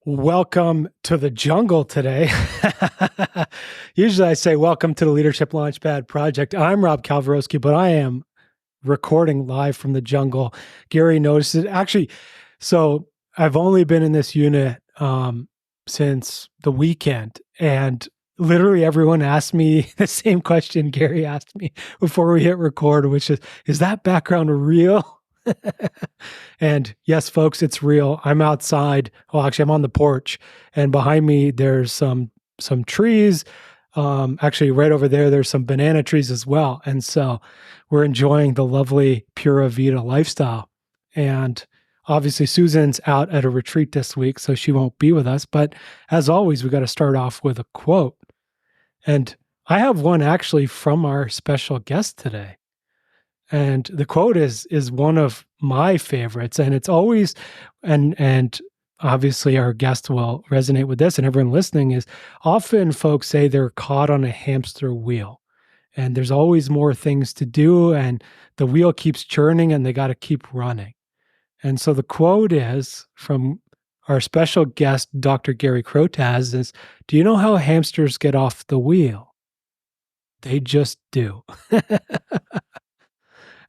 Welcome to the jungle today. Usually I say welcome to the Leadership Launchpad project. I'm Rob Kalwarowsky, but I am recording live from the jungle. Gary noticed it. Actually, so I've only been in this unit since the weekend, and literally everyone asked me the same question Gary asked me before we hit record, which is that background real? And yes, folks, it's real. I'm outside. Well, actually, I'm on the porch, and behind me there's some trees. Actually, right over there's some banana trees as well. And so we're enjoying the lovely Pura Vida lifestyle. And obviously, Susan's out at a retreat this week, so she won't be with us. But as always, we got to start off with a quote. And I have one actually from our special guest today. And the quote is one of my favorites, and it's always, and obviously our guest will resonate with this, and everyone listening is often folks say they're caught on a hamster wheel, and there's always more things to do, and the wheel keeps churning, and they got to keep running. And so the quote is from our special guest, Dr. Gary Crotaz, is, "Do you know how hamsters get off the wheel? They just do."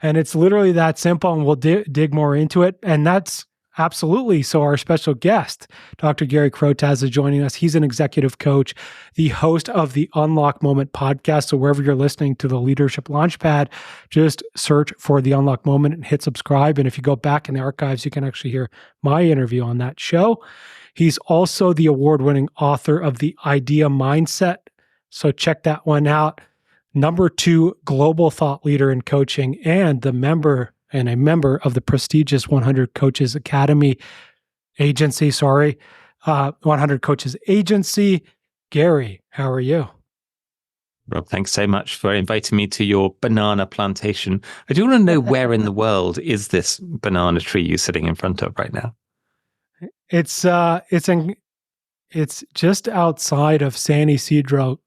And it's literally that simple, and we'll dig more into it. And that's absolutely. So our special guest, Dr. Gary Crotaz, is joining us. He's an executive coach, the host of the Unlock Moment podcast. So wherever you're listening to the Leadership Launchpad, just search for the Unlock Moment and hit subscribe. And if you go back in the archives, you can actually hear my interview on that show. He's also the award-winning author of The Idea Mindset. So check that one out. Number 2 global thought leader in coaching, and a member of the prestigious 100 Coaches Agency. 100 Coaches Agency. Gary, how are you? Rob, thanks so much for inviting me to your banana plantation. I do want to know where in the world is this banana tree you're sitting in front of right now? It's just outside of San Isidro,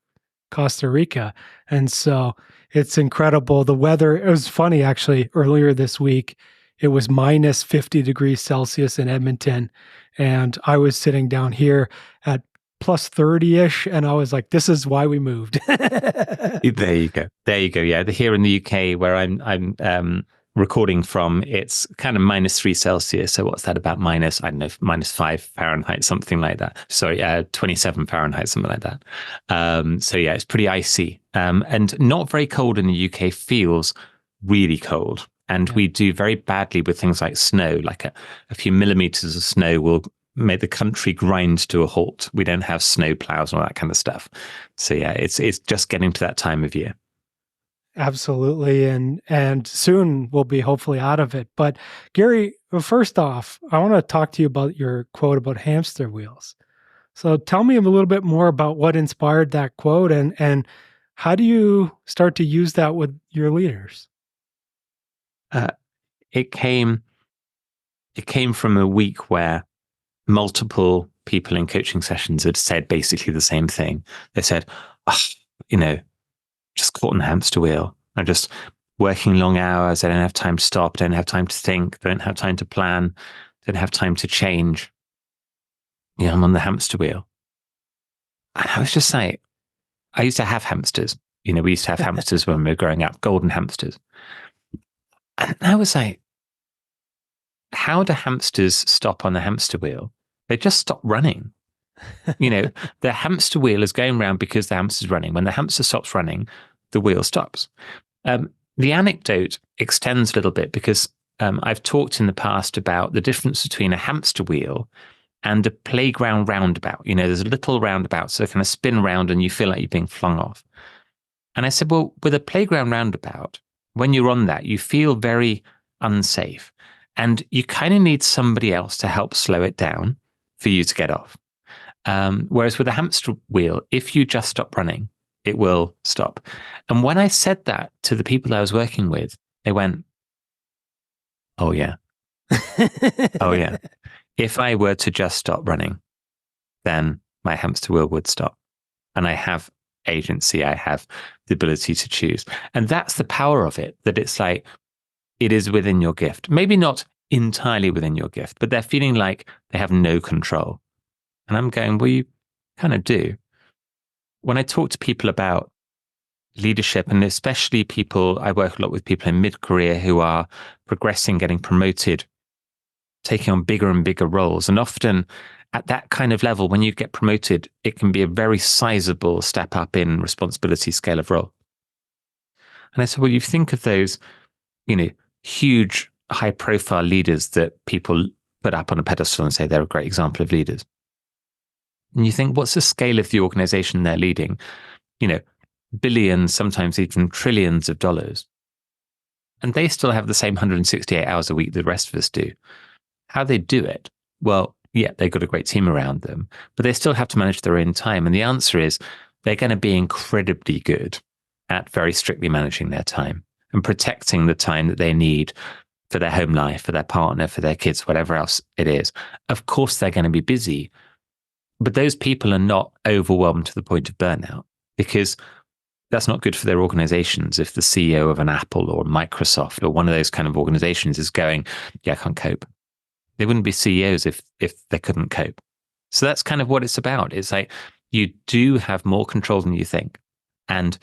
Costa Rica. And so it's incredible. The weather, it was funny actually, earlier this week, it was minus 50 degrees Celsius in Edmonton. And I was sitting down here at plus 30-ish. And I was like, this is why we moved. There you go. Yeah. Here in the UK where I'm recording from, it's kind of minus 3 Celsius. So what's that about minus, I don't know, minus 5 Fahrenheit, something like that. Sorry, 27 Fahrenheit, something like that. So yeah, it's pretty icy and not very cold in the UK, feels really cold. And we do very badly with things like snow, like a few millimeters of snow will make the country grind to a halt. We don't have snow plows and all that kind of stuff. So yeah, it's just getting to that time of year. Absolutely. And soon we'll be hopefully out of it. But Gary, first off, I want to talk to you about your quote about hamster wheels. So tell me a little bit more about what inspired that quote, and how do you start to use that with your leaders? It came from a week where multiple people in coaching sessions had said basically the same thing. They said, just caught in the hamster wheel. I'm just working long hours. I don't have time to stop. I don't have time to think. I don't have time to plan. I don't have time to change. I'm on the hamster wheel. And I was just like, I used to have hamsters. We used to have hamsters when we were growing up, golden hamsters. And I was like, how do hamsters stop on the hamster wheel? They just stop running. The hamster wheel is going around because the hamster's running. When the hamster stops running, the wheel stops. The anecdote extends a little bit because I've talked in the past about the difference between a hamster wheel and a playground roundabout. There's a little roundabout, so it kind of spin around and you feel like you're being flung off. And I said, well, with a playground roundabout, when you're on that, you feel very unsafe. And you kind of need somebody else to help slow it down for you to get off. Whereas with a hamster wheel, if you just stop running, it will stop. And when I said that to the people I was working with, they went, oh yeah. Oh yeah. If I were to just stop running, then my hamster wheel would stop. And I have agency. I have the ability to choose. And that's the power of it, that it's like, it is within your gift. Maybe not entirely within your gift, but they're feeling like they have no control. And I'm going, well, you kind of do. When I talk to people about leadership, and especially people, I work a lot with people in mid-career who are progressing, getting promoted, taking on bigger and bigger roles. And often at that kind of level, when you get promoted, it can be a very sizable step up in responsibility scale of role. And I said, well, you think of those, huge high profile leaders that people put up on a pedestal and say they're a great example of leaders. And you think, what's the scale of the organization they're leading? Billions, sometimes even trillions of dollars. And they still have the same 168 hours a week the rest of us do. How they do it? Well, yeah, they've got a great team around them, but they still have to manage their own time. And the answer is they're going to be incredibly good at very strictly managing their time and protecting the time that they need for their home life, for their partner, for their kids, whatever else it is. Of course, they're going to be busy, but those people are not overwhelmed to the point of burnout, because that's not good for their organizations. If the CEO of an Apple or Microsoft or one of those kind of organizations is going, yeah, I can't cope. They wouldn't be CEOs if they couldn't cope. So that's kind of what it's about. It's like you do have more control than you think. And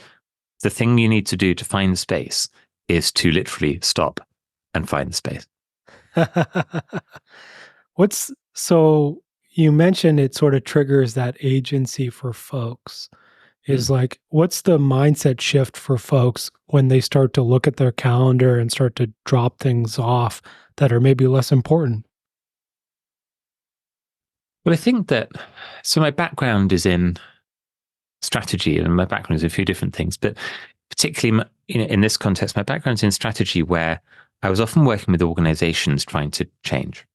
the thing you need to do to find space is to literally stop and find the space. So you mentioned it sort of triggers that agency for folks. Is like, what's the mindset shift for folks when they start to look at their calendar and start to drop things off that are maybe less important? Well, I think that, so my background is in strategy, and my background is a few different things, but particularly in this context, my background's in strategy, where I was often working with organizations trying to change.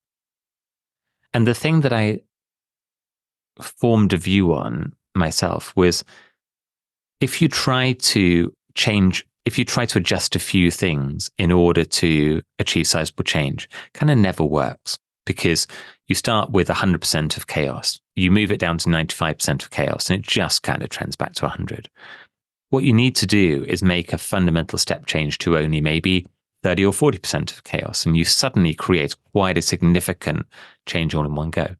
And the thing that I formed a view on myself was, if you try to adjust a few things in order to achieve sizable change, kind of never works, because you start with 100% of chaos. You move it down to 95% of chaos, and it just kind of trends back to 100. What you need to do is make a fundamental step change to only maybe 30 or 40% of chaos, and you suddenly create quite a significant change all in one go.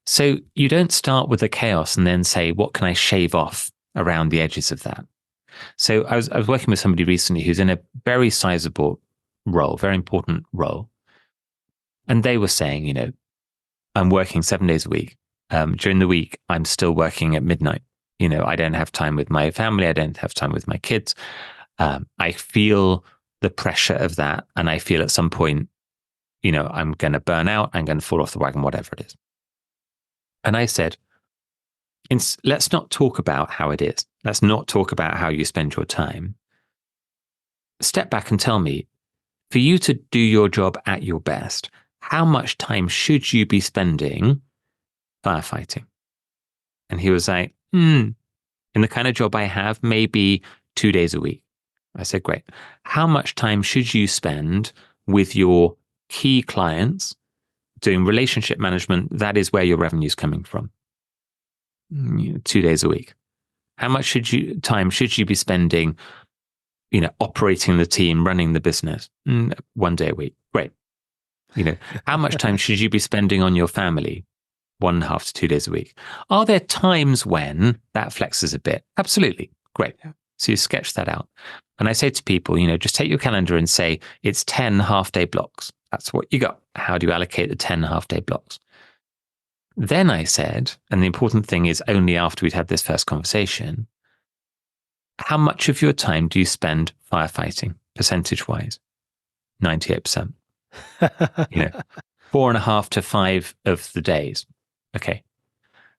So you don't start with the chaos and then say, what can I shave off around the edges of that? So I was working with somebody recently who's in a very sizable role, very important role. And they were saying, I'm working 7 days a week. During the week, I'm still working at midnight. I don't have time with my family. I don't have time with my kids. I feel the pressure of that. And I feel at some point, I'm going to burn out. I'm going to fall off the wagon, whatever it is. And I said, let's not talk about how it is. Let's not talk about how you spend your time. Step back and tell me, for you to do your job at your best, how much time should you be spending firefighting? And he was like, in the kind of job I have, maybe 2 days a week. I said, great. How much time should you spend with your key clients doing relationship management? That is where your revenue is coming from. 2 days a week. How much time should you be spending, operating the team, running the business? 1 day a week. Great. How much time should you be spending on your family? 1.5 to 2 days a week. Are there times when that flexes a bit? Absolutely. Great. So you sketch that out. And I say to people, just take your calendar and say, it's 10 half-day blocks. That's what you got. How do you allocate the 10 half-day blocks? Then I said, and the important thing is only after we'd had this first conversation, how much of your time do you spend firefighting, percentage-wise? 98%. 4.5 to 5 of the days. Okay.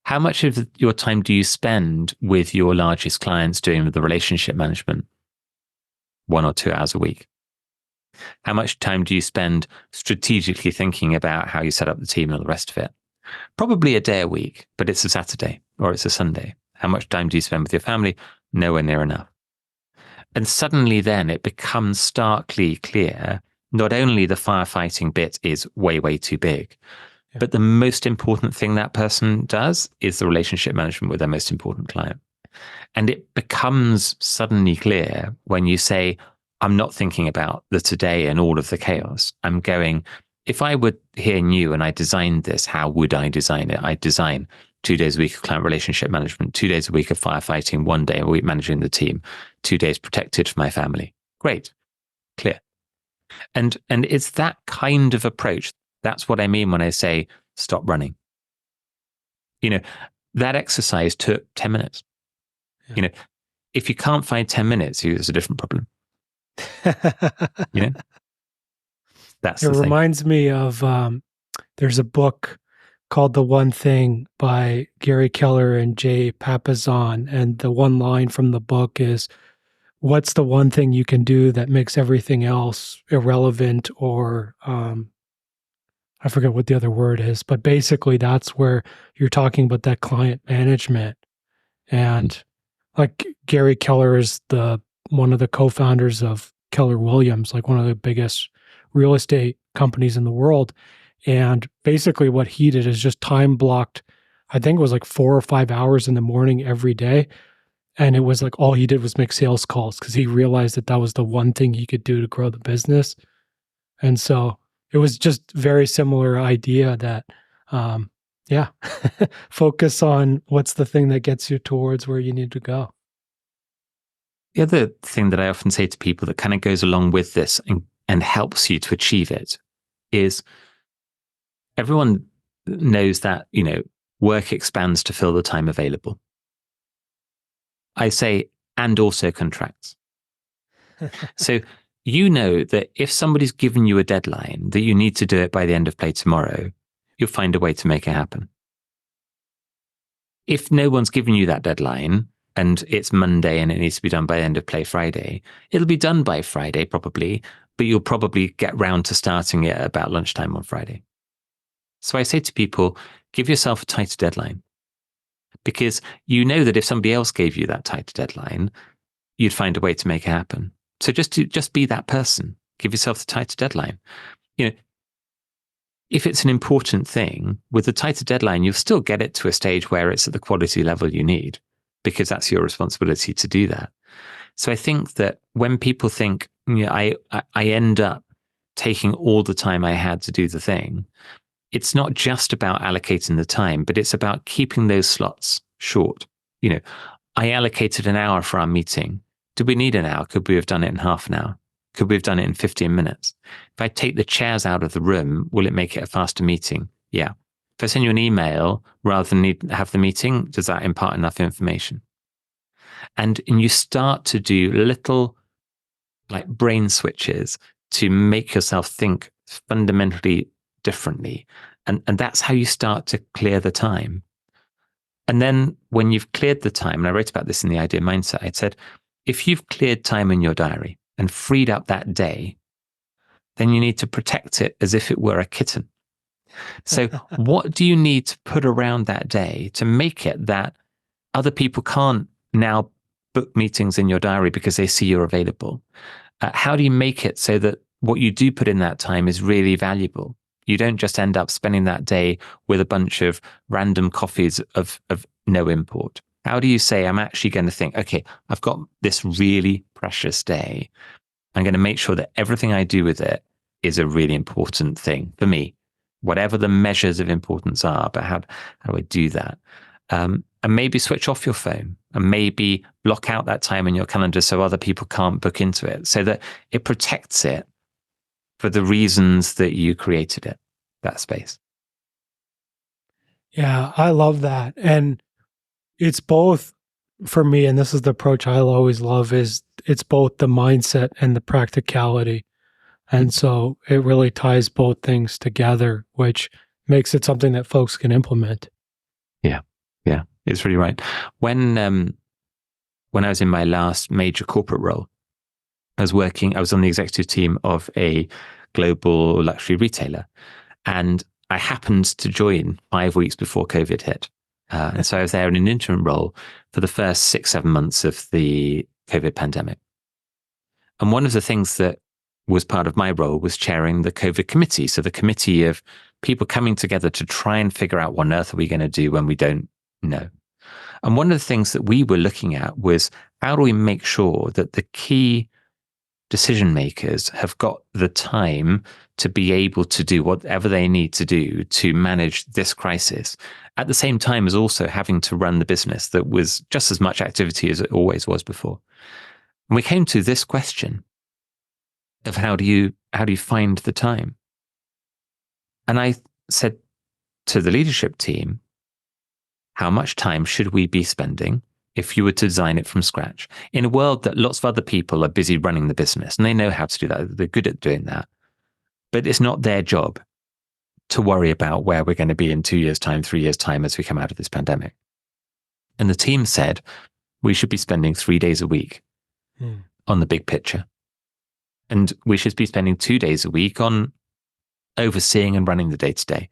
How much of your time do you spend with your largest clients doing the relationship management? 1 or 2 hours a week. How much time do you spend strategically thinking about how you set up the team and all the rest of it? Probably a day a week, but it's a Saturday or it's a Sunday. How much time do you spend with your family? Nowhere near enough. And suddenly then it becomes starkly clear, not only the firefighting bit is way, way too big, but the most important thing that person does is the relationship management with their most important client. And it becomes suddenly clear when you say, I'm not thinking about the today and all of the chaos. I'm going, if I were here new and I designed this, how would I design it? I'd design 2 days a week of client relationship management, 2 days a week of firefighting, 1 day a week managing the team, 2 days protected for my family. Great, clear. And it's that kind of approach. That's what I mean when I say stop running. That exercise took 10 minutes. Yeah. If you can't find 10 minutes, there's a different problem. That's it reminds me of there's a book called The One Thing by Gary Keller and Jay Papasan, and the one line from the book is, what's the one thing you can do that makes everything else irrelevant, or I forget what the other word is, but basically that's where you're talking about that client management. And like Gary Keller is one of the co-founders of Keller Williams, like one of the biggest real estate companies in the world. And basically what he did is just time blocked, I think it was like 4 or 5 hours in the morning every day. And it was like all he did was make sales calls because he realized that was the one thing he could do to grow the business. And so it was just very similar idea that, focus on what's the thing that gets you towards where you need to go. The other thing that I often say to people that kind of goes along with this and helps you to achieve it is everyone knows that, work expands to fill the time available. I say, and also contracts. So that if somebody's given you a deadline that you need to do it by the end of play tomorrow, you'll find a way to make it happen. If no one's given you that deadline and it's Monday and it needs to be done by the end of play Friday, it'll be done by Friday probably, but you'll probably get round to starting it about lunchtime on Friday. So I say to people, give yourself a tighter deadline, because that if somebody else gave you that tighter deadline, you'd find a way to make it happen. So just be that person. Give yourself the tighter deadline. If it's an important thing, with the tighter deadline, you'll still get it to a stage where it's at the quality level you need, because that's your responsibility to do that. So I think that when people think, I end up taking all the time I had to do the thing, it's not just about allocating the time, but it's about keeping those slots short. I allocated an hour for our meeting. Did we need an hour? Could we have done it in half an hour? Could we have done it in 15 minutes? If I take the chairs out of the room, will it make it a faster meeting? Yeah. If I send you an email rather than have the meeting, does that impart enough information? And you start to do little like brain switches to make yourself think fundamentally differently. And that's how you start to clear the time. And then when you've cleared the time, and I wrote about this in the Idea Mindset, I said, if you've cleared time in your diary and freed up that day, then you need to protect it as if it were a kitten. So what do you need to put around that day to make it that other people can't now book meetings in your diary because they see you're available? How do you make it so that what you do put in that time is really valuable? You don't just end up spending that day with a bunch of random coffees of no import. How do you say, I'm actually going to think, okay, I've got this really precious day. I'm going to make sure that everything I do with it is a really important thing for me, whatever the measures of importance are. But how do I do that? And maybe switch off your phone and maybe block out that time in your calendar so other people can't book into it, so that it protects it for the reasons that you created it, that space. Yeah, I love that. And it's both for me, and this is the approach I'll always love, is it's both the mindset and the practicality. And so it really ties both things together, which makes it something that folks can implement. Yeah, it's really right. When I was in my last major corporate role, I was on the executive team of a global luxury retailer, and I happened to join 5 weeks before COVID hit. And so I was there in an interim role for the first 6-7 months of the COVID pandemic. And one of the things that was part of my role was chairing the COVID committee. So the committee of people coming together to try and figure out what on earth are we going to do when we don't know. And one of the things that we were looking at was, how do we make sure that the key decision makers have got the time to be able to do whatever they need to do to manage this crisis, at the same time as also having to run the business that was just as much activity as it always was before. And we came to this question of how do you find the time? And I said to the leadership team, how much time should we be spending if you were to design it from scratch in a world that lots of other people are busy running the business and they know how to do that. They're good at doing that, but it's not their job to worry about where we're going to be in 2 years' time, 3 years' time as we come out of this pandemic. And the team said we should be spending 3 days a week on the big picture. And we should be spending 2 days a week on overseeing and running the day-to-day.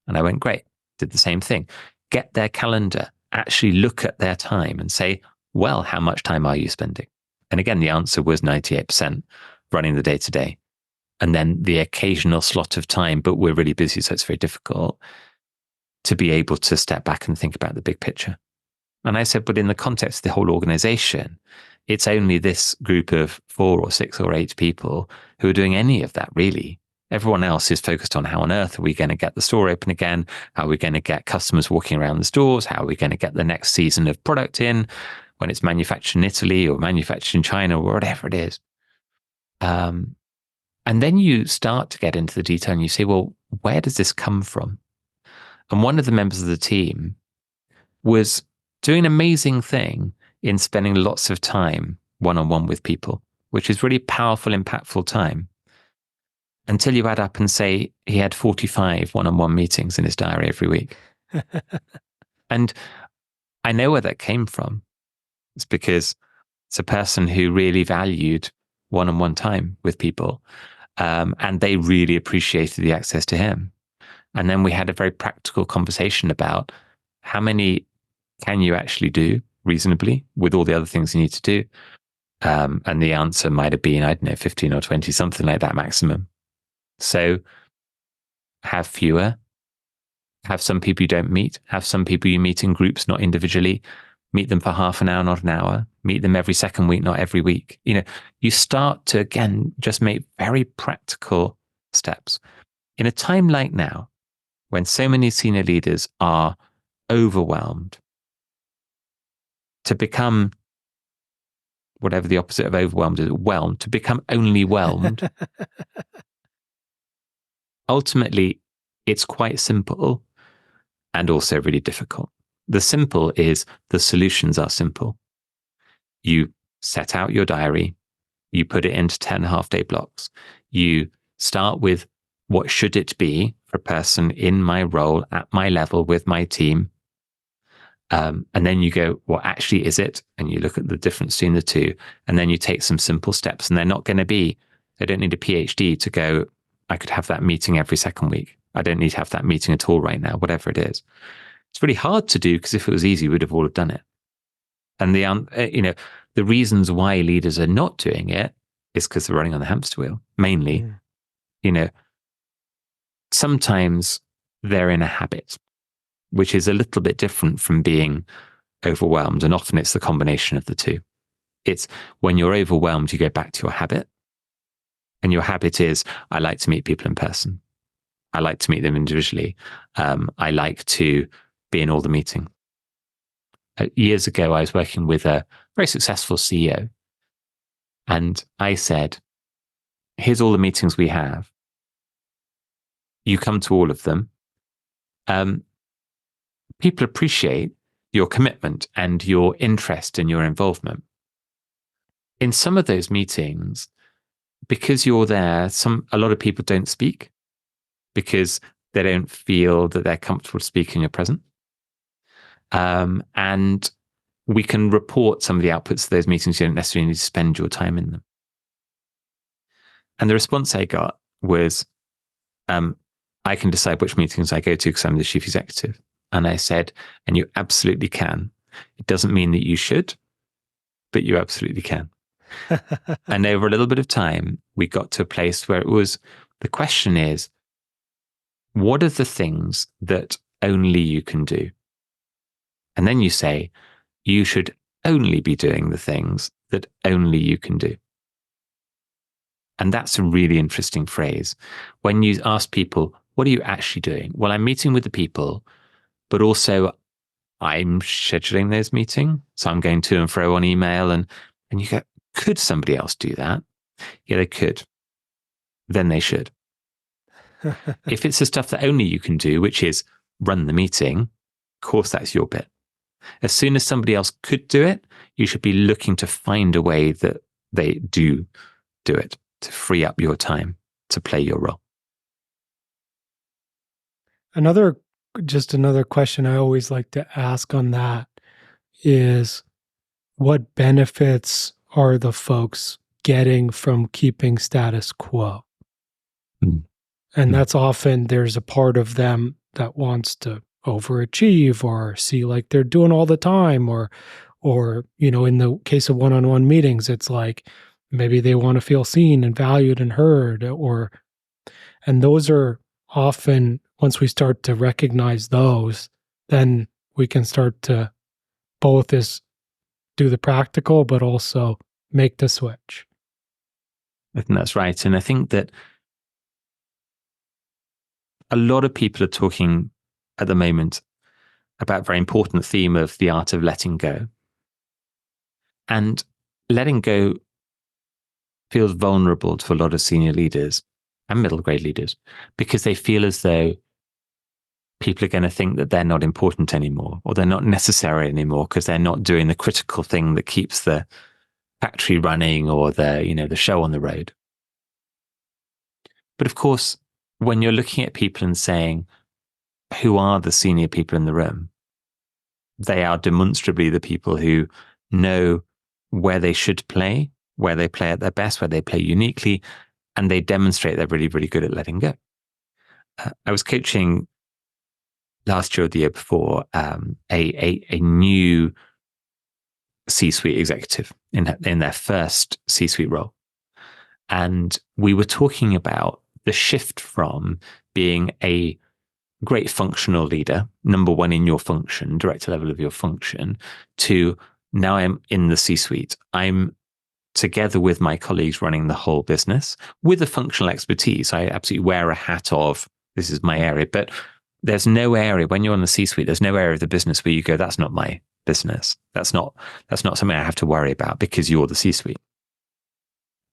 And I went, great, did the same thing. Get their calendar, actually look at their time and say, well, how much time are you spending? And again, the answer was 98% running the day-to-day. And then the occasional slot of time, but we're really busy, so it's very difficult to be able to step back and think about the big picture. And I said, but in the context of the whole organization, it's only this group of 4 or 6 or 8 people who are doing any of that, really. Everyone else is focused on how on earth are we going to get the store open again? How are we going to get customers walking around the stores? How are we going to get the next season of product in when it's manufactured in Italy or manufactured in China or whatever it is? And then you start to get into the detail and you say, well, where does this come from? And one of the members of the team was doing an amazing thing in spending lots of time one-on-one with people, which is really powerful, impactful time. Until you add up and say he had 45 one-on-one meetings in his diary every week. And I know where that came from. It's because it's a person who really valued one-on-one time with people. And they really appreciated the access to him. And then we had a very practical conversation about how many can you actually do reasonably with all the other things you need to do. And the answer might have been, I don't know, 15 or 20, something like that maximum. So have fewer, have some people you don't meet, have some people you meet in groups, not individually, meet them for half an hour, not an hour, meet them every second week, not every week. You know, you start to, again, just make very practical steps. In a time like now, when so many senior leaders are overwhelmed, to become whatever the opposite of overwhelmed is, whelmed, to become only whelmed, ultimately, it's quite simple and also really difficult. The simple is the solutions are simple. You set out your diary, you put it into 10 half-day blocks. You start with what should it be for a person in my role, at my level, with my team. And then you go, what actually is it? And you look at the difference between the two. And then you take some simple steps. And they're not going to be, they don't need a PhD to go, I could have that meeting every second week. I don't need to have that meeting at all right now, whatever it is. It's really hard to do because if it was easy, we would have all have done it. And the reasons why leaders are not doing it is because they're running on the hamster wheel, mainly. Sometimes they're in a habit, which is a little bit different from being overwhelmed. And often it's the combination of the two. It's when you're overwhelmed, you go back to your habit. And your habit is, I like to meet people in person. I like to meet them individually. I like to be in all the meetings. Years ago, I was working with a very successful CEO. And I said, here's all the meetings we have. You come to all of them. People appreciate your commitment and your interest and your involvement. In some of those meetings, because you're there, a lot of people don't speak because they don't feel that they're comfortable to speak in your presence. And we can report some of the outputs of those meetings. You don't necessarily need to spend your time in them. And the response I got was, I can decide which meetings I go to because I'm the chief executive. And I said, and you absolutely can. It doesn't mean that you should, but you absolutely can. And over a little bit of time, we got to a place where the question is, what are the things that only you can do? And then you say, you should only be doing the things that only you can do. And that's a really interesting phrase. When you ask people, what are you actually doing? Well, I'm meeting with the people, but also I'm scheduling those meetings. So I'm going to and fro on email. And you go, could somebody else do that? Yeah, they could. Then they should. If it's the stuff that only you can do, which is run the meeting, of course, that's your bit. As soon as somebody else could do it, you should be looking to find a way that they do it to free up your time to play your role. Another question I always like to ask on that is, what benefits are the folks getting from keeping status quo? And that's often, there's a part of them that wants to overachieve or see like they're doing all the time, or in the case of one-on-one meetings, it's like maybe they want to feel seen and valued and heard, and those are often, once we start to recognize those, then we can start to both do the practical, but also make the switch. I think that's right. And I think that a lot of people are talking at the moment about a very important theme of the art of letting go. And letting go feels vulnerable to a lot of senior leaders and middle grade leaders, because they feel as though people are going to think that they're not important anymore, or they're not necessary anymore because they're not doing the critical thing that keeps the factory running or the show on the road. But of course, when you're looking at people and saying, who are the senior people in the room? They are demonstrably the people who know where they should play, where they play at their best, where they play uniquely, and they demonstrate they're really, really good at letting go. I was coaching last year or the year before a new C-suite executive in their first C-suite role. And we were talking about the shift from being a great functional leader, number one in your function, director level of your function, to now I'm in the C-suite. I'm together with my colleagues running the whole business with a functional expertise. I absolutely wear a hat of, this is my area, but there's no area when you're on the C-suite, there's no area of the business where you go, that's not my business. That's not something I have to worry about because you're the C-suite.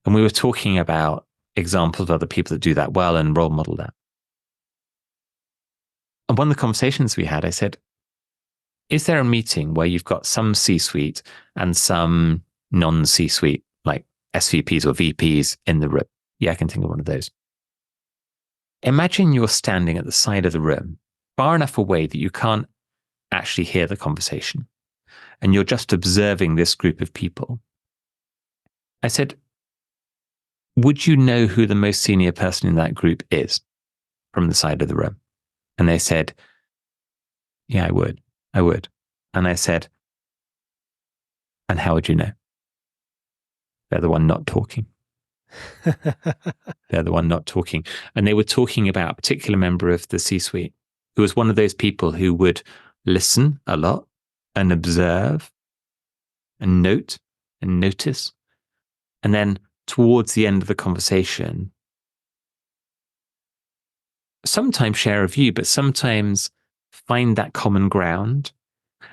And we were talking about examples of other people that do that well and role model that. And one of the conversations we had, I said, is there a meeting where you've got some C-suite and some non-C-suite, like SVPs or VPs in the room? Yeah, I can think of one of those. Imagine you're standing at the side of the room, far enough away that you can't actually hear the conversation, and you're just observing this group of people. I said, would you know who the most senior person in that group is from the side of the room? And they said, yeah, I would. And I said, and how would you know? They're the one not talking. They're the one not talking. And they were talking about a particular member of the C-suite who was one of those people who would listen a lot and observe and note and notice. And then towards the end of the conversation, sometimes share a view, but sometimes find that common ground.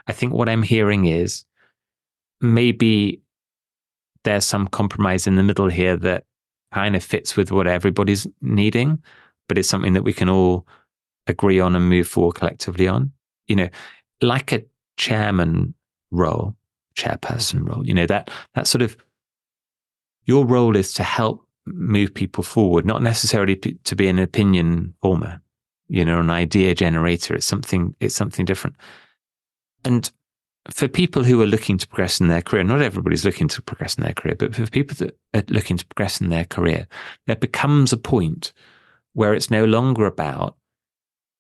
I think what I'm hearing is maybe there's some compromise in the middle here that kind of fits with what everybody's needing, but it's something that we can all agree on and move forward collectively on. Like a chairperson role, that sort of, your role is to help move people forward, not necessarily to be an opinion former, an idea generator. It's something different. And for people who are looking to progress in their career, not everybody's looking to progress in their career, but for people that are looking to progress in their career, there becomes a point where it's no longer about,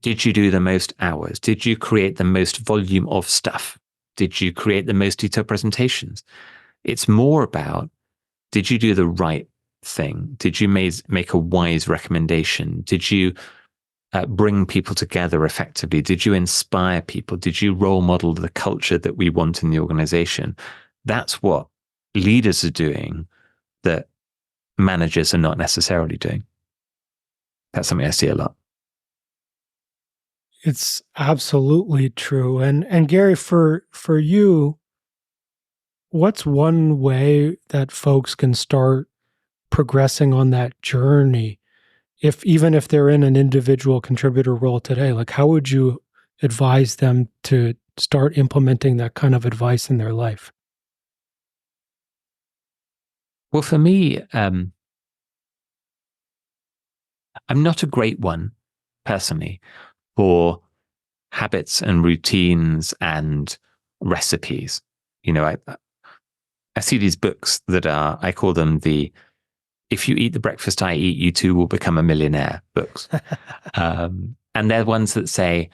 did you do the most hours? Did you create the most volume of stuff? Did you create the most detailed presentations? It's more about, did you do the right thing? Did you make a wise recommendation? Did you bring people together effectively? Did you inspire people? Did you role model the culture that we want in the organization? That's what leaders are doing that managers are not necessarily doing. That's something I see a lot. It's absolutely true. And Gary, for you, what's one way that folks can start progressing on that journey? Even if they're in an individual contributor role today, like how would you advise them to start implementing that kind of advice in their life? Well, for me, I'm not a great one personally for habits and routines and recipes. I see these books that are, I call them the "If you eat the breakfast I eat, you too will become a millionaire" books. And they're ones that say,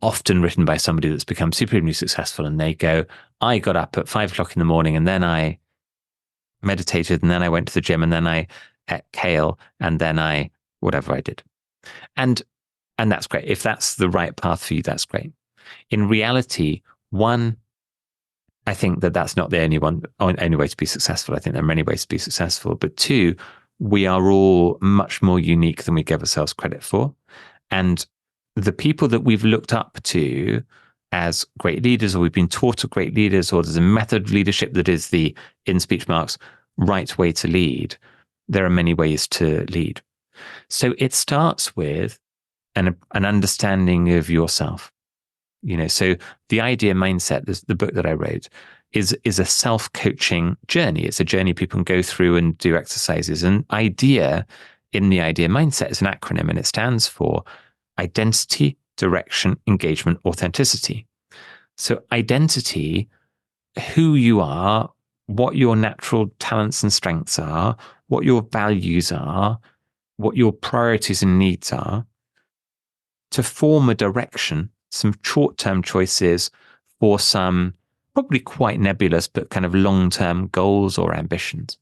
often written by somebody that's become supremely successful, and they go, I got up at 5 o'clock in the morning and then I meditated and then I went to the gym and then I ate kale and then I, whatever I did. And that's great. If that's the right path for you, that's great. In reality, one, I think that that's not the only way to be successful. I think there are many ways to be successful. But two, we are all much more unique than we give ourselves credit for. And the people that we've looked up to as great leaders, or we've been taught are great leaders, or there's a method of leadership that is the, in speech marks, right way to lead. There are many ways to lead. So it starts with an understanding of yourself. So the idea mindset, the book that I wrote, is a self-coaching journey. It's a journey people can go through and do exercises. And idea in the idea mindset is an acronym, and it stands for identity, direction, engagement, authenticity. So identity, who you are, what your natural talents and strengths are, what your values are, what your priorities and needs are, to form a direction, some short-term choices for some probably quite nebulous but kind of long-term goals or ambitions.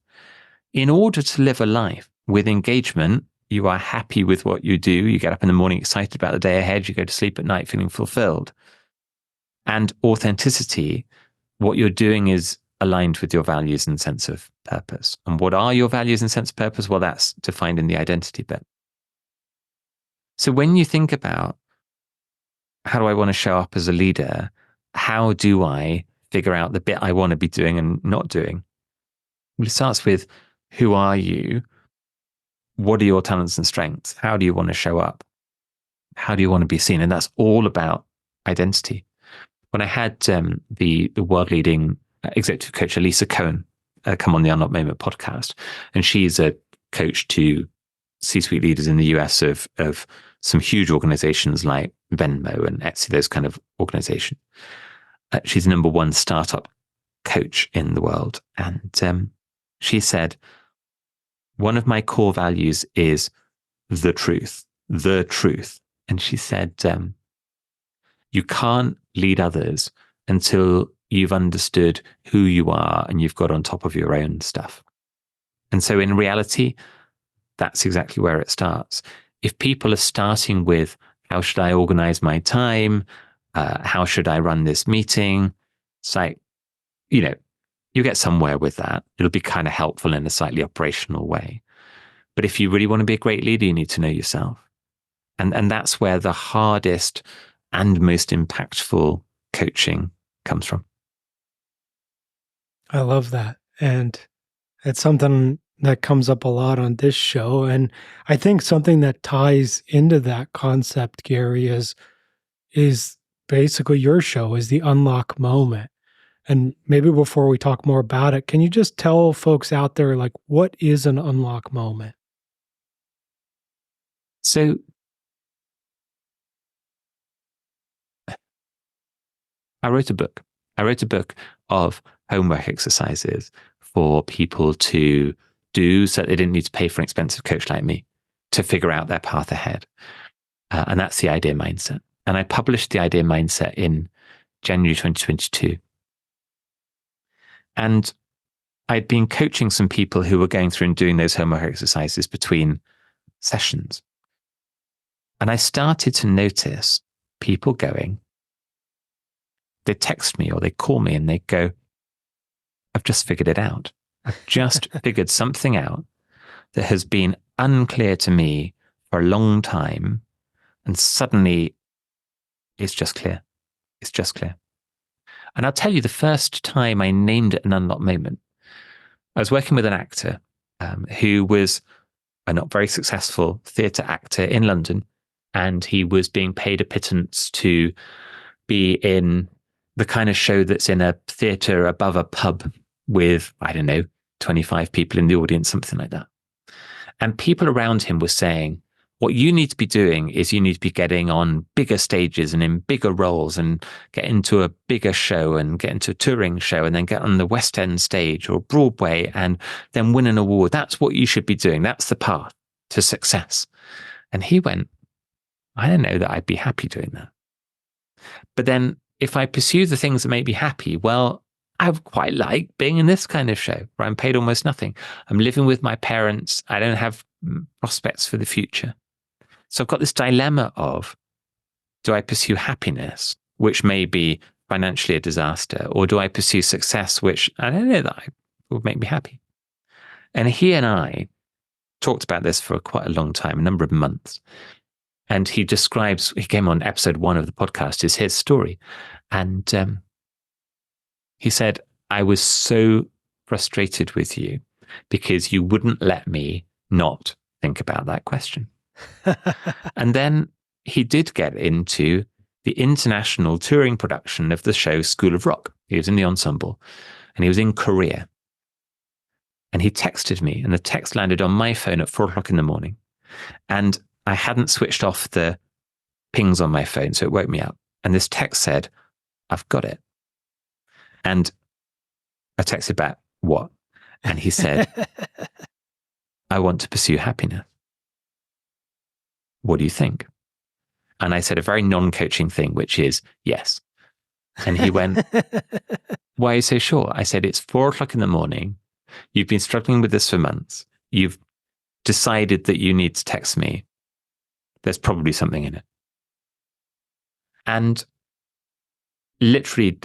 In order to live a life with engagement, you are happy with what you do. You get up in the morning excited about the day ahead. You go to sleep at night feeling fulfilled. And authenticity, what you're doing is aligned with your values and sense of purpose. And what are your values and sense of purpose? Well, that's defined in the identity bit. So when you think about how do I want to show up as a leader, how do I figure out the bit I want to be doing and not doing? Well, it starts with, who are you? What are your talents and strengths? How do you want to show up? How do you want to be seen? And that's all about identity. When I had the world-leading executive coach, Elisa Cohen, come on the Unlock Moment podcast, and she's a coach to C-suite leaders in the US of some huge organizations like Venmo and Etsy, those kind of organizations. She's the number one startup coach in the world. And she said, one of my core values is the truth. And she said, you can't lead others until you've understood who you are and you've got on top of your own stuff. And so in reality, that's exactly where it starts. If people are starting with, how should I organize my time? How should I run this meeting? It's like, you get somewhere with that. It'll be kind of helpful in a slightly operational way. But if you really want to be a great leader, you need to know yourself. And that's where the hardest and most impactful coaching comes from. I love that. And it's something that comes up a lot on this show. And I think something that ties into that concept, Gary, is basically your show, is the unlock moment. And maybe before we talk more about it, can you just tell folks out there, like, what is an unlock moment? So I wrote a book. I wrote a book of homework exercises for people to do so they didn't need to pay for an expensive coach like me to figure out their path ahead. And that's the idea mindset. And I published the idea mindset in January 2022. And I'd been coaching some people who were going through and doing those homework exercises between sessions. And I started to notice people going, they text me or they call me and they go, I've just figured it out. I've just figured something out that has been unclear to me for a long time. And suddenly it's just clear. It's just clear. And I'll tell you, the first time I named it an unlock moment, I was working with an actor who was a not very successful theatre actor in London. And he was being paid a pittance to be in the kind of show that's in a theatre above a pub with, I don't know, 25 people in the audience, something like that. And people around him were saying, what you need to be doing is you need to be getting on bigger stages and in bigger roles and get into a bigger show and get into a touring show and then get on the West End stage or Broadway and then win an award. That's what you should be doing. That's the path to success. And he went, I don't know that I'd be happy doing that. But then if I pursue the things that make me happy, well, I quite like being in this kind of show where I'm paid almost nothing. I'm living with my parents. I don't have prospects for the future. So I've got this dilemma of, do I pursue happiness, which may be financially a disaster, or do I pursue success, which I don't know that would make me happy? And he and I talked about this for quite a long time, a number of months. And he describes, he came on episode 1 of the podcast, is his story. And he said, I was so frustrated with you because you wouldn't let me not think about that question. And then he did get into the international touring production of the show School of Rock. He was in the ensemble and he was in Korea. And he texted me, and the text landed on my phone at 4:00 in the morning. And I hadn't switched off the pings on my phone, so it woke me up. And this text said, I've got it. And I texted back, what? And he said, I want to pursue happiness. What do you think? And I said a very non-coaching thing, which is yes. And he went, why are you so sure? I said, it's 4:00 in the morning. You've been struggling with this for months. You've decided that you need to text me. There's probably something in it. And literally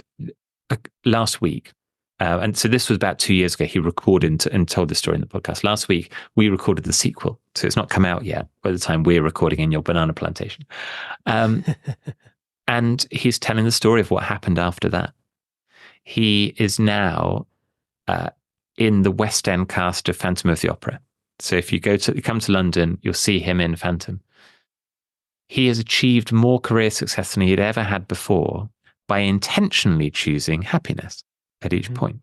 last week, and so this was about 2 years ago, he recorded and told the story in the podcast. Last week, we recorded the sequel. So it's not come out yet by the time we're recording in your banana plantation. And he's telling the story of what happened after that. He is now in the West End cast of Phantom of the Opera. So if you come to London, you'll see him in Phantom. He has achieved more career success than he had ever had before by intentionally choosing happiness at each point.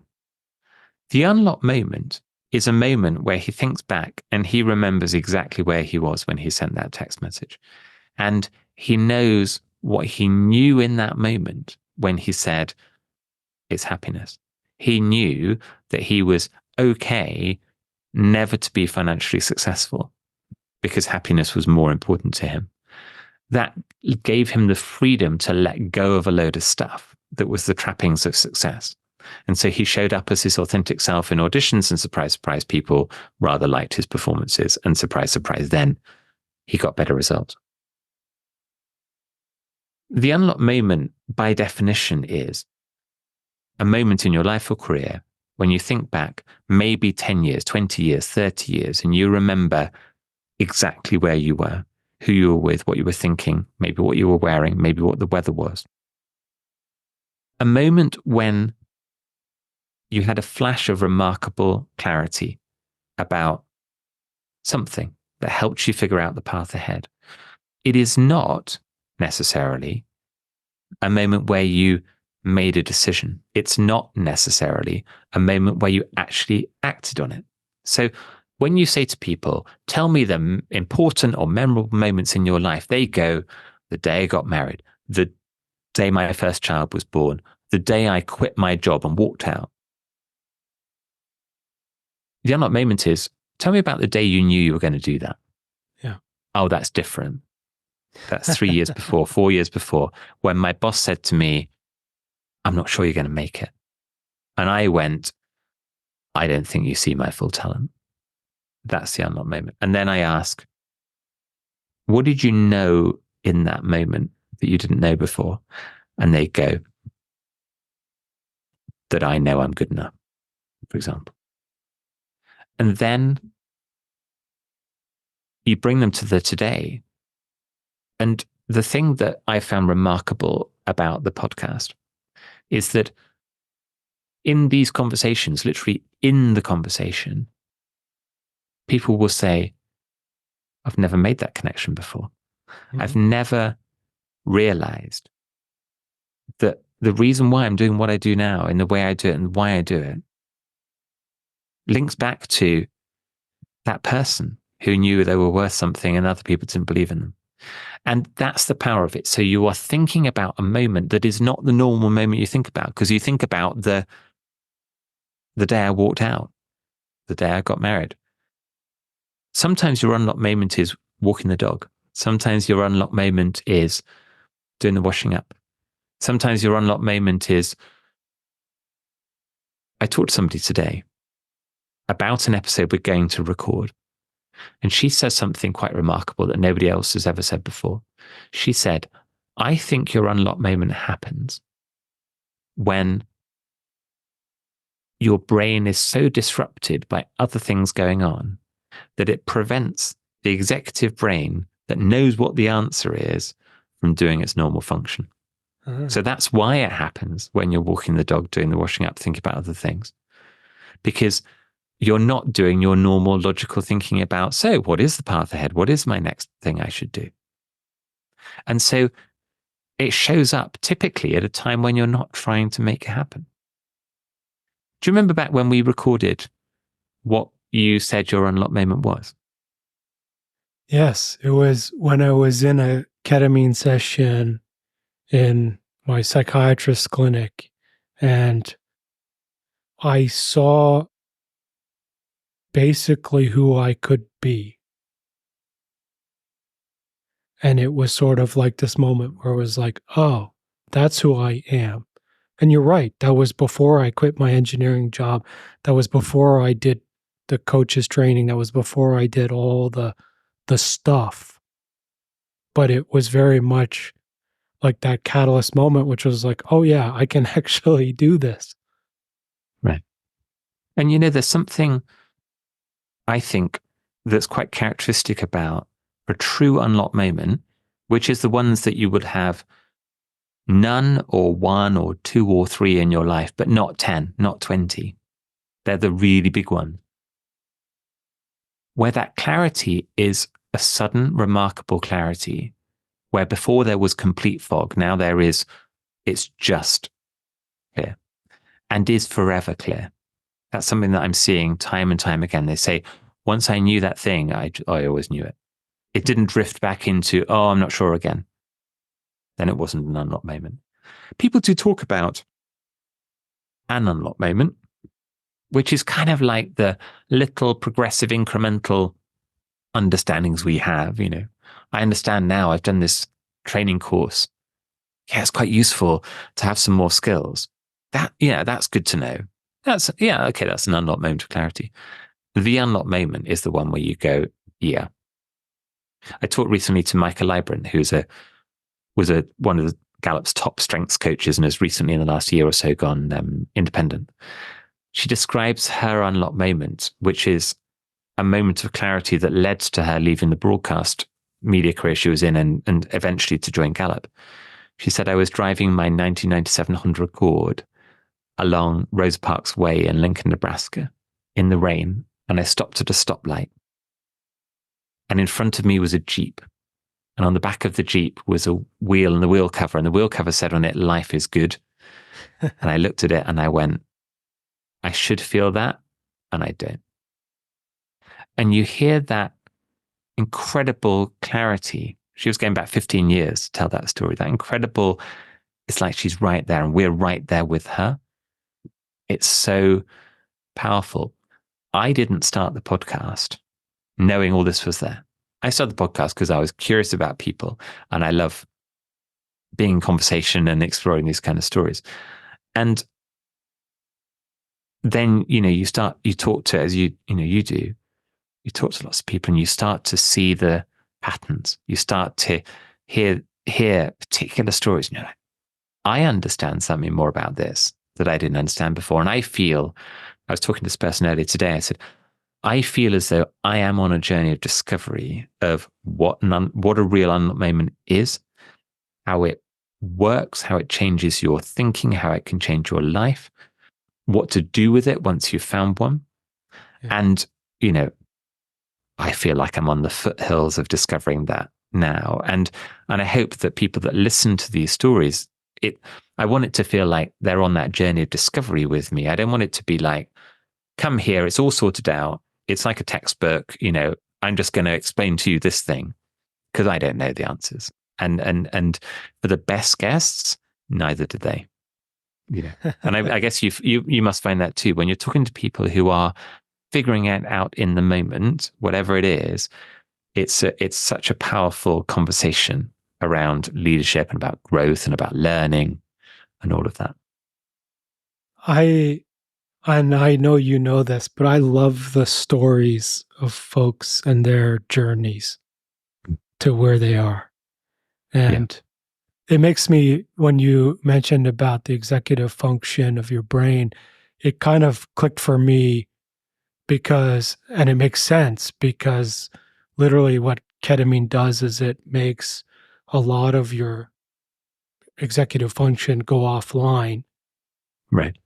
The unlock moment is a moment where he thinks back and he remembers exactly where he was when he sent that text message. And he knows what he knew in that moment when he said, it's happiness. He knew that he was okay never to be financially successful because happiness was more important to him. That gave him the freedom to let go of a load of stuff that was the trappings of success. And so he showed up as his authentic self in auditions, and surprise, surprise, people rather liked his performances, and surprise, surprise, then he got better results. The unlock moment, by definition, is a moment in your life or career when you think back maybe 10 years, 20 years, 30 years, and you remember exactly where you were, who you were with, what you were thinking, maybe what you were wearing, maybe what the weather was. A moment when you had a flash of remarkable clarity about something that helped you figure out the path ahead. It is not necessarily a moment where you made a decision. It's not necessarily a moment where you actually acted on it. So when you say to people, tell me the important or memorable moments in your life, they go, the day I got married, the day my first child was born, the day I quit my job and walked out. The unlock moment is, tell me about the day you knew you were going to do that. Yeah. Oh, that's different. That's 3 years before, 4 years before, when my boss said to me, I'm not sure you're going to make it. And I went, I don't think you see my full talent. That's the unlock moment. And then I ask, what did you know in that moment that you didn't know before? And they go, that I know I'm good enough, for example. And then you bring them to the today. And the thing that I found remarkable about the podcast is that in these conversations, literally in the conversation, people will say, I've never made that connection before. Mm-hmm. I've never realized that the reason why I'm doing what I do now and the way I do it and why I do it links back to that person who knew they were worth something and other people didn't believe in them. And that's the power of it. So you are thinking about a moment that is not the normal moment you think about, because you think about the day I walked out, the day I got married. Sometimes your unlocked moment is walking the dog. Sometimes your unlocked moment is doing the washing up. Sometimes your unlocked moment is, I talked to somebody today about an episode we're going to record. And she says something quite remarkable that nobody else has ever said before. She said, I think your unlocked moment happens when your brain is so disrupted by other things going on that it prevents the executive brain that knows what the answer is from doing its normal function. Uh-huh. So that's why it happens when you're walking the dog, doing the washing up, thinking about other things. Because you're not doing your normal logical thinking about, so what is the path ahead? What is my next thing I should do? And so it shows up typically at a time when you're not trying to make it happen. Do you remember back when we recorded what you said your unlocked moment was? Yes, it was when I was in a ketamine session in my psychiatrist's clinic, and I saw basically who I could be. And it was sort of like this moment where it was like, oh, that's who I am. And you're right. That was before I quit my engineering job. That was before I did the coaches training. That was before I did all the stuff. But it was very much like that catalyst moment, which was like, oh yeah, I can actually do this. Right. And you know, there's something I think that's quite characteristic about a true unlocked moment, which is the ones that you would have none or one or two or three in your life, but not 10, not 20. They're the really big ones. Where that clarity is a sudden, remarkable clarity, where before there was complete fog, now it's just clear and is forever clear. That's something that I'm seeing time and time again. They say, once I knew that thing, I always knew it. It didn't drift back into, oh, I'm not sure again. Then it wasn't an unlocked moment. People do talk about an unlocked moment, which is kind of like the little progressive incremental understandings we have. You know, I understand now, I've done this training course. Yeah, it's quite useful to have some more skills. That's good to know. That's an unlocked moment of clarity. The unlocked moment is the one where you go, yeah. I talked recently to Micah Libran, who was one of the Gallup's top strengths coaches and has recently in the last year or so gone independent. She describes her unlocked moment, which is a moment of clarity that led to her leaving the broadcast media career she was in and eventually to join Gallup. She said, I was driving my 1997 Honda Accord along Rosa Parks Way in Lincoln, Nebraska in the rain, and I stopped at a stoplight. And in front of me was a Jeep. And on the back of the Jeep was a wheel and the wheel cover. And the wheel cover said on it, life is good. And I looked at it and I went, I should feel that. And I don't. And you hear that incredible clarity. She was going back 15 years to tell that story. That incredible, it's like she's right there and we're right there with her. It's so powerful. I didn't start the podcast knowing all this was there. I started the podcast because I was curious about people and I love being in conversation and exploring these kind of stories. And then, you talk to, as you do, you talk to lots of people and you start to see the patterns. You start to hear particular stories. And you're like, I understand something more about this that I didn't understand before. And I was talking to this person earlier today. I said, I feel as though I am on a journey of discovery of what a real unlocked moment is, how it works, how it changes your thinking, how it can change your life, what to do with it once you've found one. Yeah. And, I feel like I'm on the foothills of discovering that now. And I hope that people that listen to these stories, I want it to feel like they're on that journey of discovery with me. I don't want it to be like, come here, it's all sorted out. It's like a textbook, I'm just going to explain to you this thing because I don't know the answers. And for the best guests, neither do they. And I guess you must find that too when you're talking to people who are figuring it out in the moment, whatever it is. It's such a powerful conversation around leadership and about growth and about learning and all of that. I know you know this, but I love the stories of folks and their journeys to where they are. And it makes me, when you mentioned about the executive function of your brain, it kind of clicked for me and it makes sense because literally what ketamine does is it makes a lot of your executive function go offline. Right.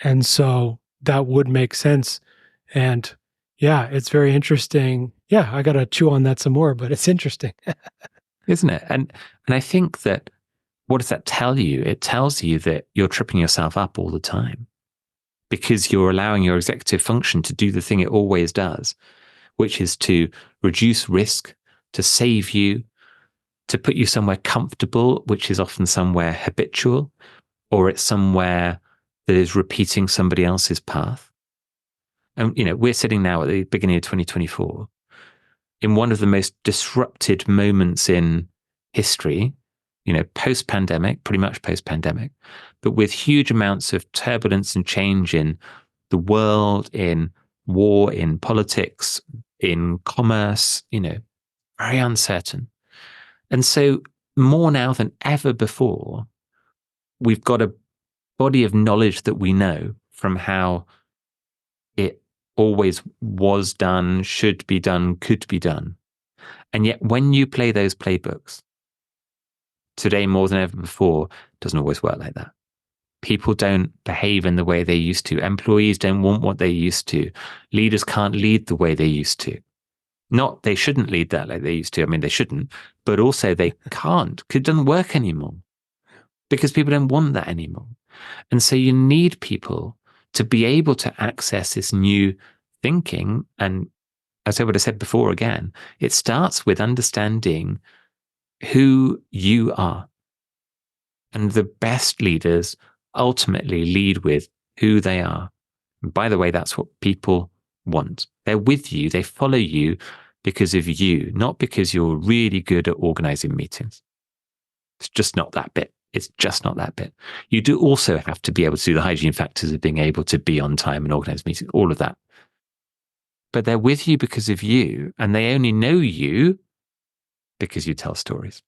And so that would make sense. And yeah, it's very interesting. Yeah, I got to chew on that some more, but it's interesting. Isn't it? And I think that, what does that tell you? It tells you that you're tripping yourself up all the time because you're allowing your executive function to do the thing it always does, which is to reduce risk, to save you, to put you somewhere comfortable, which is often somewhere habitual, or it's somewhere that is repeating somebody else's path. And, we're sitting now at the beginning of 2024 in one of the most disrupted moments in history, post-pandemic, pretty much post-pandemic, but with huge amounts of turbulence and change in the world, in war, in politics, in commerce, very uncertain. And so more now than ever before, we've got a body of knowledge that we know from how it always was done, should be done, could be done. And yet when you play those playbooks, today more than ever before, it doesn't always work like that. People don't behave in the way they used to. Employees don't want what they used to. Leaders can't lead the way they used to. Not they shouldn't lead that like they used to. I mean, they shouldn't, but also they can't because it doesn't work anymore because people don't want that anymore. And so you need people to be able to access this new thinking. And as I would have said before, again, it starts with understanding who you are. And the best leaders ultimately lead with who they are. And by the way, that's what people want. They're with you, they follow you because of you, not because you're really good at organizing meetings. It's just not that bit. It's just not that bit. You do also have to be able to do the hygiene factors of being able to be on time and organize meetings, all of that. But they're with you because of you, and they only know you because you tell stories.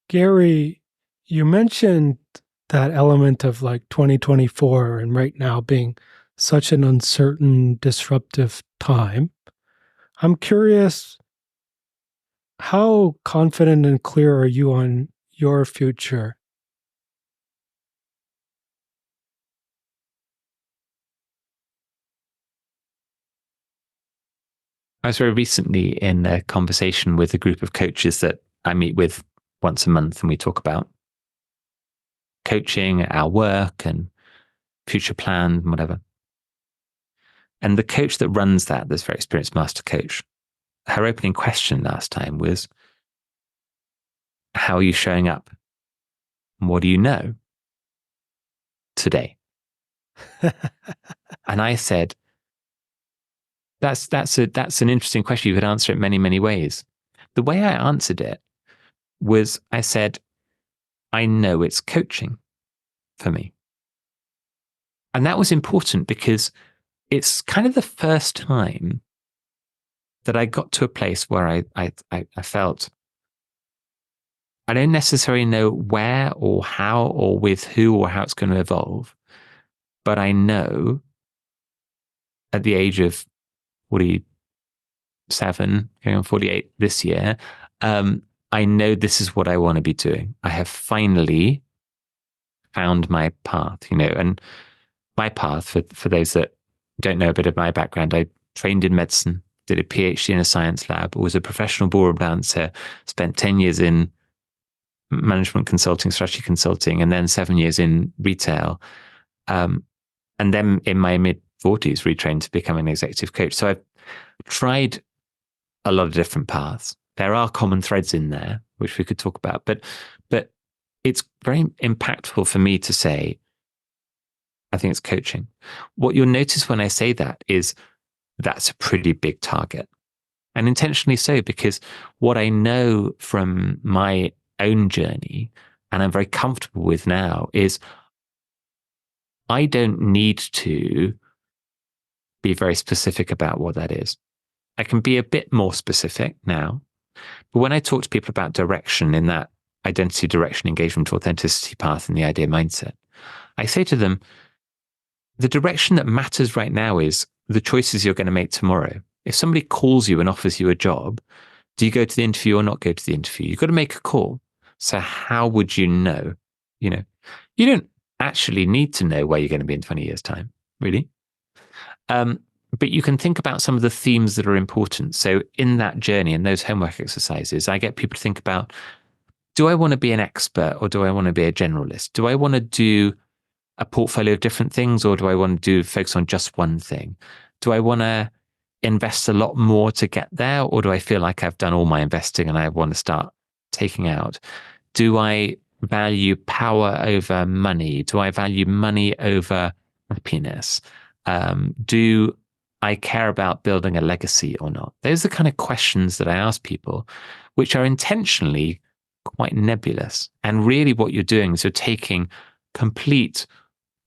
Gary, you mentioned that element of like 2024 and right now being such an uncertain, disruptive time. I'm curious, how confident and clear are you on your future? I was very recently in a conversation with a group of coaches that I meet with once a month, and we talk about coaching, our work, and future plan, and whatever. And the coach that runs that, this very experienced master coach, her opening question last time was, how are you showing up? And what do you know today? And I said, that's an interesting question. You could answer it many, many ways. The way I answered it was, I said, I know it's coaching for me. And that was important because it's kind of the first time that I got to a place where I felt I don't necessarily know where or how or with who or how it's going to evolve, but I know at the age of 47, going on 48 this year, I know this is what I want to be doing. I have finally found my path, and my path, for those that don't know a bit of my background, I trained in medicine, did a PhD in a science lab, was a professional ballroom dancer, spent 10 years in management consulting, strategy consulting, and then 7 years in retail. And then in my mid-40s, retrained to become an executive coach. So I've tried a lot of different paths. There are common threads in there, which we could talk about, but it's very impactful for me to say, I think it's coaching. What you'll notice when I say that is that's a pretty big target, and intentionally so, because what I know from my own journey, and I'm very comfortable with now, is I don't need to be very specific about what that is. I can be a bit more specific now, but when I talk to people about direction in that identity, direction, engagement, authenticity path and the idea mindset, I say to them, the direction that matters right now is the choices you're going to make tomorrow. If somebody calls you and offers you a job, do you go to the interview or not go to the interview? You've got to make a call. So how would you know? You don't actually need to know where you're going to be in 20 years' time, really. But you can think about some of the themes that are important. So in that journey, in those homework exercises, I get people to think about, do I want to be an expert or do I want to be a generalist? Do I want to do a portfolio of different things, or do I want to focus on just one thing? Do I want to invest a lot more to get there, or do I feel like I've done all my investing and I want to start taking out? Do I value power over money? Do I value money over happiness? Do I care about building a legacy or not? Those are the kind of questions that I ask people, which are intentionally quite nebulous. And really what you're doing is you're taking complete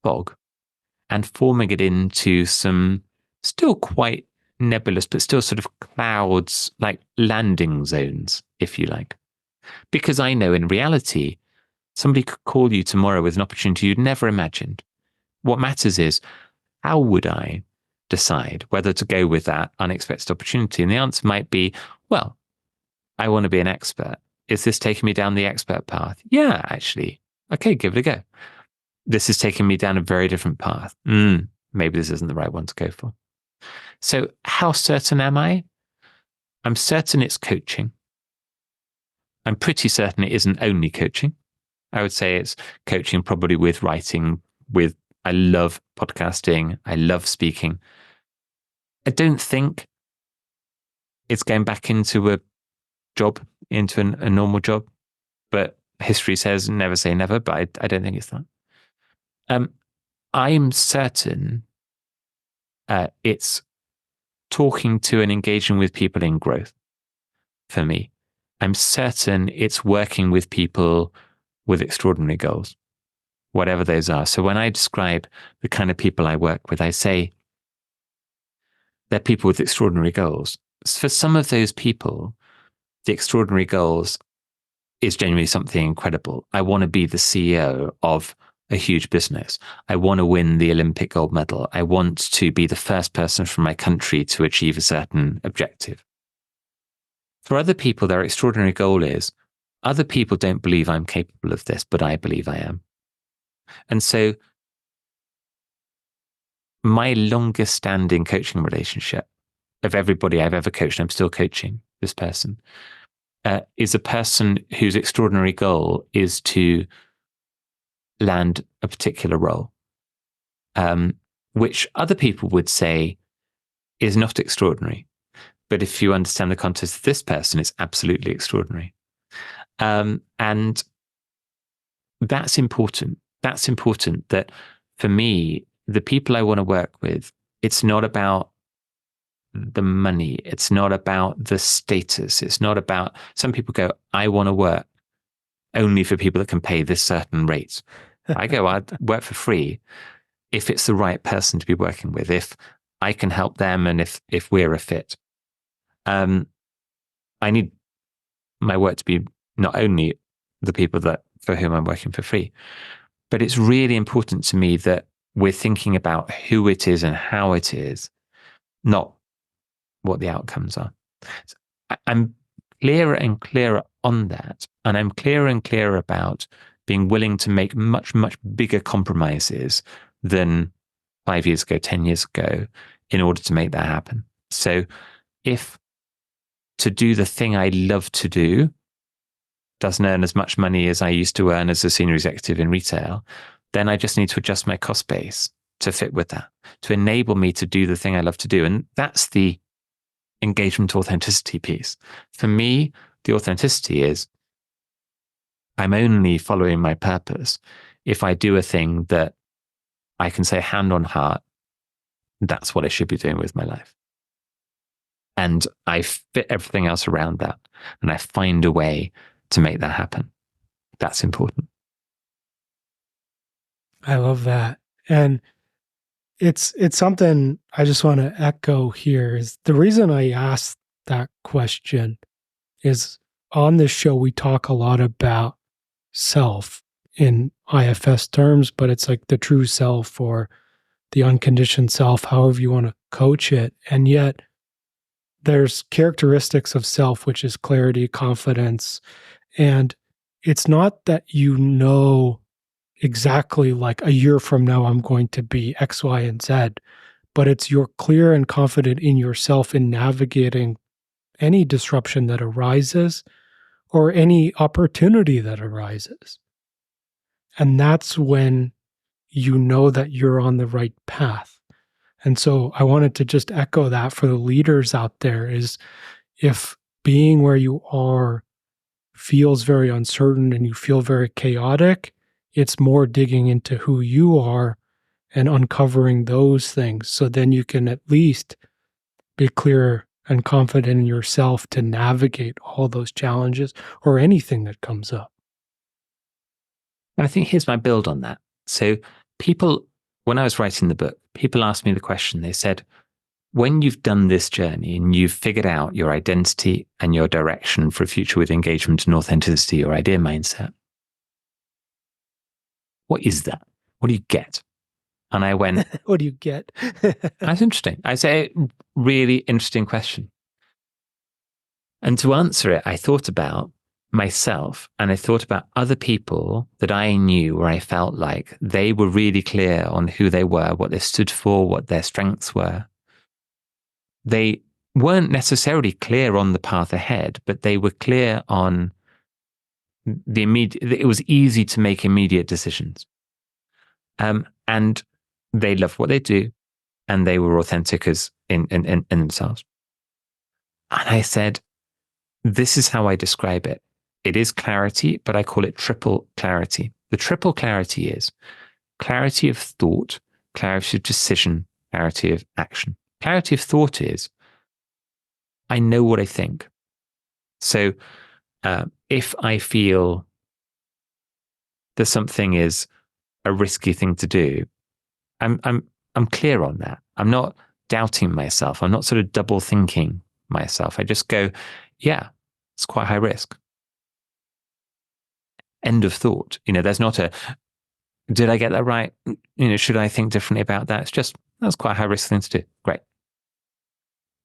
fog and forming it into some still quite nebulous, but still sort of clouds, like landing zones, if you like. Because I know in reality, somebody could call you tomorrow with an opportunity you'd never imagined. What matters is, how would I decide whether to go with that unexpected opportunity? And the answer might be, well, I want to be an expert. Is this taking me down the expert path? Yeah, actually. Okay, give it a go. This is taking me down a very different path. Maybe this isn't the right one to go for. So how certain am I? I'm certain it's coaching. I'm pretty certain it isn't only coaching. I would say it's coaching probably with writing, I love podcasting. I love speaking. I don't think it's going back into a job, into a normal job, but history says never say never, but I don't think it's that. I'm certain it's talking to and engaging with people in growth for me. I'm certain it's working with people with extraordinary goals, whatever those are. So when I describe the kind of people I work with, I say they're people with extraordinary goals. For some of those people, the extraordinary goals is genuinely something incredible. I want to be the CEO of a huge business. I want to win the Olympic gold medal. I want to be the first person from my country to achieve a certain objective. For other people, their extraordinary goal is, other people don't believe I'm capable of this, but I believe I am. And so my longest standing coaching relationship of everybody I've ever coached, I'm still coaching this person, is a person whose extraordinary goal is to land a particular role, which other people would say is not extraordinary. But if you understand the context of this person, it's absolutely extraordinary. And that's important. That's important that for me, the people I want to work with, it's not about the money. It's not about the status. It's not about, some people go, I want to work only for people that can pay this certain rate. I go, I'd work for free if it's the right person to be working with, if I can help them and if we're a fit. I need my work to be not only the people that for whom I'm working for free, but it's really important to me that we're thinking about who it is and how it is not what the outcomes are. So I'm clearer and clearer on that. And I'm clearer and clearer about being willing to make much, much bigger compromises than 5 years ago, 10 years ago, in order to make that happen. So if to do the thing I love to do doesn't earn as much money as I used to earn as a senior executive in retail, then I just need to adjust my cost base to fit with that, to enable me to do the thing I love to do. And that's the engagement authenticity piece. For me, the authenticity is I'm only following my purpose if I do a thing that I can say hand on heart, that's what I should be doing with my life. And I fit everything else around that. And I find a way to make that happen. That's important. I love that. And it's something I just want to echo here is the reason I asked that question is on this show, we talk a lot about self in IFS terms, but it's like the true self or the unconditioned self, however you want to coach it. And yet there's characteristics of self, which is clarity, confidence. And it's not that you know exactly like a year from now, I'm going to be X, Y, and Z, but it's you're clear and confident in yourself in navigating any disruption that arises or any opportunity that arises. And that's when you know that you're on the right path. And so I wanted to just echo that for the leaders out there is if being where you are feels very uncertain and you feel very chaotic, it's more digging into who you are and uncovering those things. So then you can at least be clear and confident in yourself to navigate all those challenges or anything that comes up. And I think here's my build on that. So people, when I was writing the book, people asked me the question, they said, when you've done this journey and you've figured out your identity and your direction for a future with engagement and authenticity, your idea mindset, what is that? What do you get? And I went, what do you get? That's interesting. I say, really interesting question. And to answer it, I thought about myself and I thought about other people that I knew where I felt like they were really clear on who they were, what they stood for, what their strengths were. They weren't necessarily clear on the path ahead, but they were clear on the immediate, it was easy to make immediate decisions. And they loved what they do and they were authentic as in themselves. And I said, this is how I describe it. It is clarity, but I call it triple clarity. The triple clarity is clarity of thought, clarity of decision, clarity of action. Clarity of thought is, I know what I think. So if I feel that something is a risky thing to do, I'm clear on that. I'm not doubting myself. I'm not sort of double thinking myself. I just go, yeah, it's quite high risk. End of thought. There's not a, did I get that right? Should I think differently about that? It's just, that's quite a high risk thing to do. Great.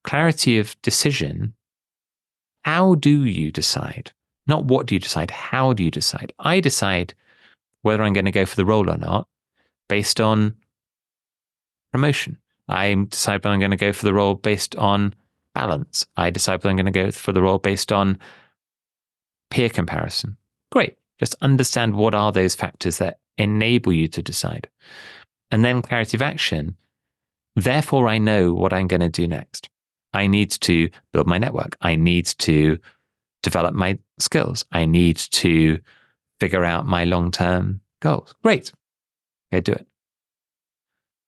Clarity of decision. How do you decide? Not what do you decide? How do you decide? I decide whether I'm going to go for the role or not based on promotion. I decide whether I'm going to go for the role based on balance. I decide whether I'm going to go for the role based on peer comparison. Great. Just understand what are those factors that enable you to decide. And then clarity of action. Therefore, I know what I'm going to do next. I need to build my network. I need to develop my skills. I need to figure out my long-term goals. Great. Okay, do it.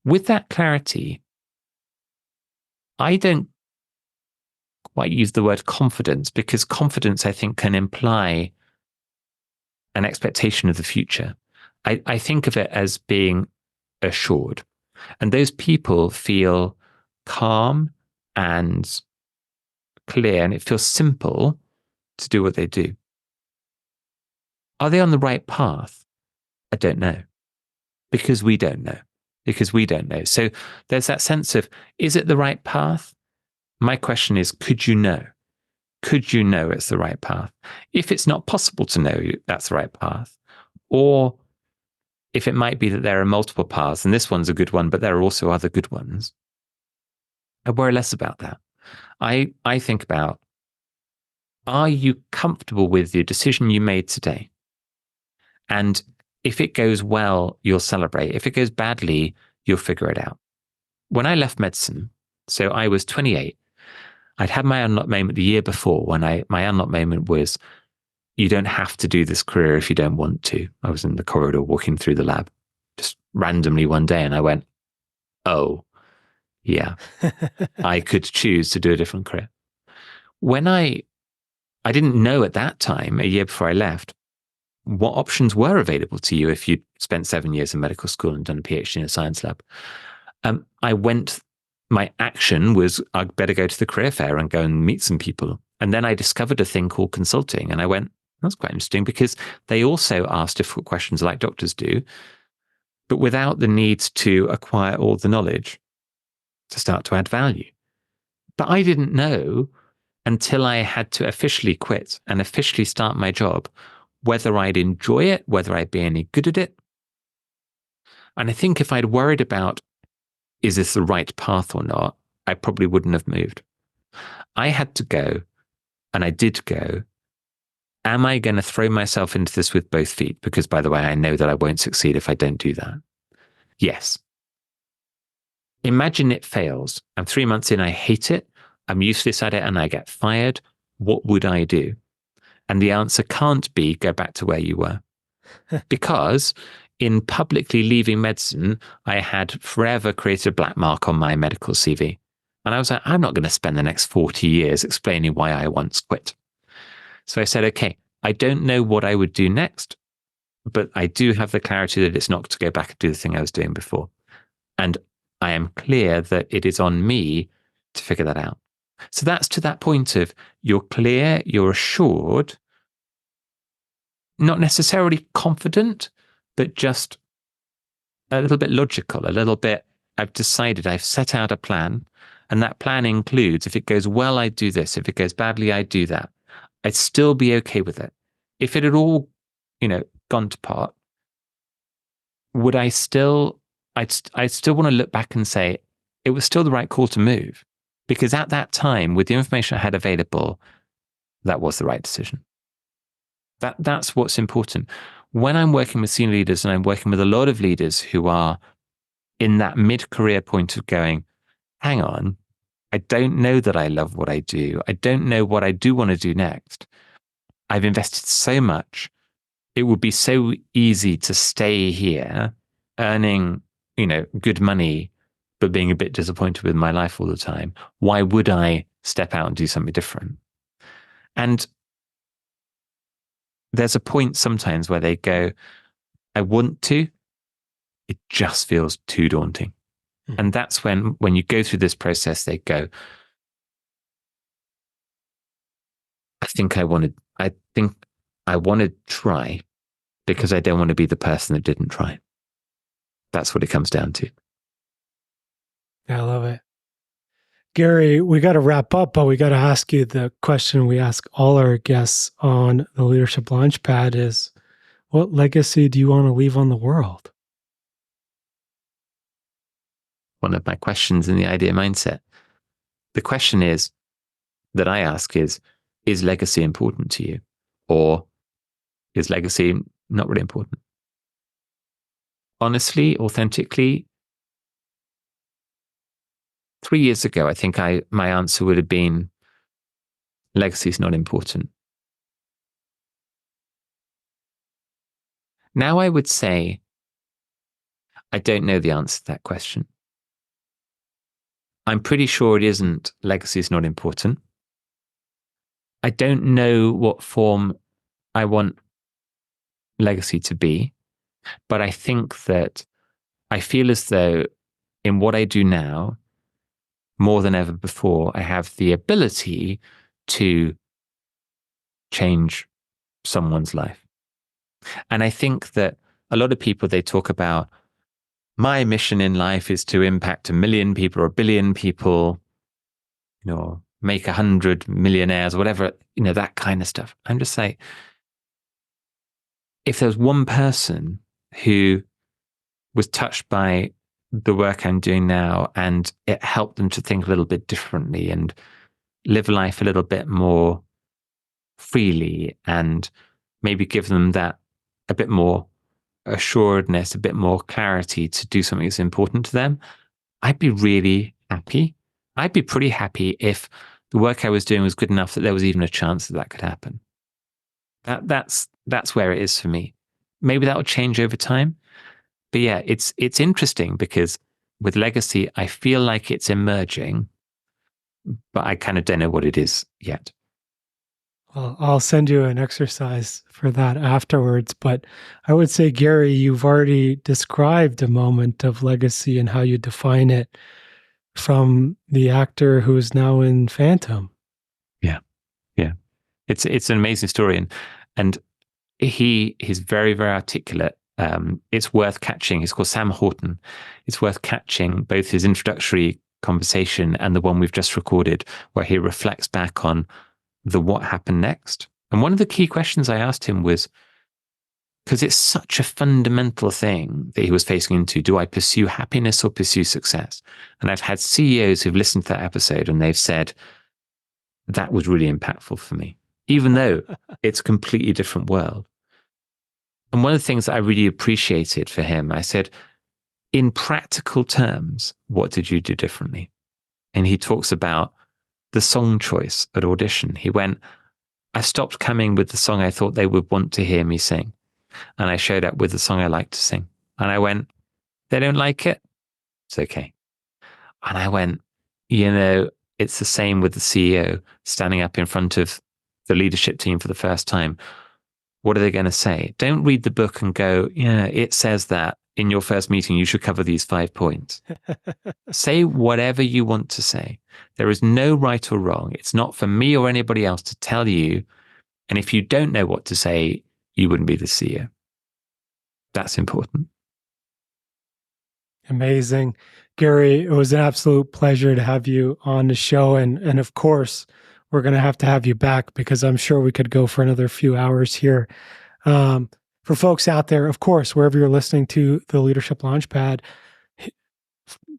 With that clarity, I don't quite use the word confidence because confidence, I think, can imply an expectation of the future. I think of it as being assured. And those people feel calm and clear, and it feels simple to do what they do. Are they on the right path? I don't know. Because we don't know. because we don't know. So there's that sense of, is it the right path? My question is, could you know? Could you know it's the right path? If it's not possible to know that's the right path, or if it might be that there are multiple paths and this one's a good one, but there are also other good ones, I worry less about that. I think about, are you comfortable with the decision you made today? And if it goes well, you'll celebrate. If it goes badly, you'll figure it out. When I left medicine, so I was 28, I'd had my unlock moment the year before when my unlock moment was, you don't have to do this career if you don't want to. I was in the corridor walking through the lab just randomly one day and I went, oh, yeah, I could choose to do a different career. When I didn't know at that time, a year before I left, what options were available to you if you'd spent 7 years in medical school and done a PhD in a science lab. My action was, I'd better go to the career fair and go and meet some people. And then I discovered a thing called consulting. And I went, that's quite interesting, because they also ask difficult questions like doctors do, but without the need to acquire all the knowledge to start to add value. But I didn't know until I had to officially quit and officially start my job, whether I'd enjoy it, whether I'd be any good at it. And I think if I'd worried about, is this the right path or not, I probably wouldn't have moved. I had to go, and I did go. Am I going to throw myself into this with both feet? Because, by the way, I know that I won't succeed if I don't do that. Yes. Imagine it fails. I'm 3 months in, I hate it, I'm useless at it, and I get fired. What would I do? And the answer can't be go back to where you were. Because in publicly leaving medicine, I had forever created a black mark on my medical CV. And I was like, I'm not going to spend the next 40 years explaining why I once quit. So I said, okay, I don't know what I would do next, but I do have the clarity that it's not to go back and do the thing I was doing before. And I am clear that it is on me to figure that out. So that's to that point of, you're clear, you're assured, not necessarily confident, but just a little bit logical, a little bit, I've decided, I've set out a plan, and that plan includes, if it goes well, I do this. If it goes badly, I do that. I'd still be okay with it. If it had all, gone to pot, would I still, I'd still want to look back and say, it was still the right call to move. Because at that time, with the information I had available, that was the right decision. That's what's important. When I'm working with senior leaders, and I'm working with a lot of leaders who are in that mid-career point of going, hang on, I don't know that I love what I do. I don't know what I do want to do next. I've invested so much. It would be so easy to stay here earning, good money, but being a bit disappointed with my life all the time. Why would I step out and do something different? And there's a point sometimes where they go, I want to, it just feels too daunting. Mm-hmm. And that's when you go through this process, they go, I think I want to try, because I don't want to be the person that didn't try. That's what it comes down to. I love it. Gary, we got to wrap up, but we got to ask you the question we ask all our guests on the Leadership Launchpad is, what legacy do you want to leave on the world? One of my questions in the idea mindset. The question that I ask is legacy important to you? Or is legacy not really important? Honestly, authentically, 3 years ago, I think my answer would have been, legacy is not important. Now I would say, I don't know the answer to that question. I'm pretty sure it isn't legacy is not important. I don't know what form I want legacy to be, but I think that I feel as though in what I do now, more than ever before, I have the ability to change someone's life. And I think that a lot of people, they talk about my mission in life is to impact 1 million people or 1 billion people, make 100 millionaires, whatever, that kind of stuff. I'm just saying, if there's one person who was touched by the work I'm doing now and it helped them to think a little bit differently and live life a little bit more freely and maybe give them that a bit more assuredness, a bit more clarity to do something that's important to them, I'd be really happy. I'd be pretty happy if the work I was doing was good enough that there was even a chance that could happen. That's where it is for me. Maybe that will change over time. But yeah, it's interesting because with legacy, I feel like it's emerging, but I kind of don't know what it is yet. Well, I'll send you an exercise for that afterwards. But I would say, Gary, you've already described a moment of legacy and how you define it from the actor who is now in Phantom. Yeah. It's an amazing story. And he's very, very articulate. It's worth catching. He's called Sam Horton. It's worth catching both his introductory conversation and the one we've just recorded, where he reflects back on what happened next. And one of the key questions I asked him was, because it's such a fundamental thing that he was facing into, do I pursue happiness or pursue success? And I've had CEOs who've listened to that episode and they've said, that was really impactful for me, even though it's a completely different world. And one of the things that I really appreciated for him, I said, in practical terms, what did you do differently? And he talks about the song choice at audition. He went, I stopped coming with the song I thought they would want to hear me sing. And I showed up with the song I like to sing. And I went, they don't like it? It's okay. And I went, it's the same with the CEO standing up in front of the leadership team for the first time. What are they going to say? Don't read the book and go, yeah, it says that in your first meeting, you should cover these 5 points. Say whatever you want to say. There is no right or wrong. It's not for me or anybody else to tell you. And if you don't know what to say, you wouldn't be the CEO. That's important. Amazing. Gary, it was an absolute pleasure to have you on the show. And of course, we're going to have you back because I'm sure we could go for another few hours here. For folks out there, of course, wherever you're listening to the Leadership Launchpad,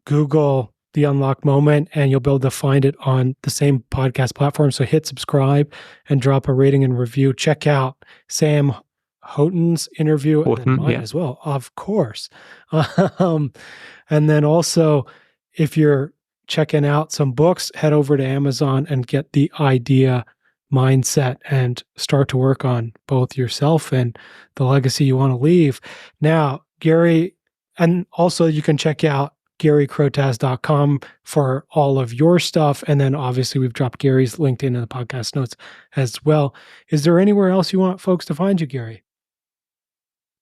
Google The Unlock Moment and you'll be able to find it on the same podcast platform. So hit subscribe and drop a rating and review. Check out Sam Houghton's interview and mine as well, of course. And then also, if you're checking out some books, head over to Amazon and get The Idea Mindset and start to work on both yourself and the legacy you want to leave. Now, Gary, and also you can check out GaryCrotaz.com for all of your stuff. And then obviously we've dropped Gary's LinkedIn in the podcast notes as well. Is there anywhere else you want folks to find you, Gary?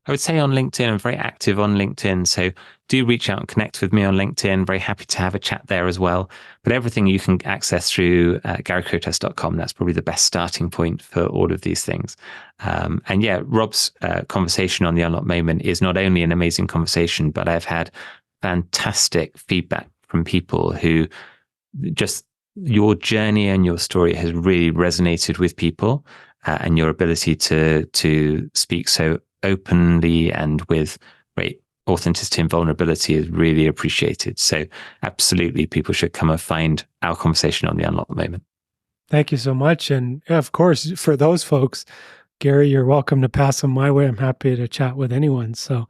I would say on LinkedIn, I'm very active on LinkedIn. So do reach out and connect with me on LinkedIn. Very happy to have a chat there as well. But everything you can access through GaryCrotaz.com. That's probably the best starting point for all of these things. And yeah, Rob's conversation on The Unlock Moment is not only an amazing conversation, but I've had fantastic feedback from people who just your journey and your story has really resonated with people, and your ability to speak so openly and with great authenticity and vulnerability is really appreciated. So absolutely, people should come and find our conversation on The Unlock Moment. Thank you so much. And of course, for those folks, Gary, you're welcome to pass them my way. I'm happy to chat with anyone. So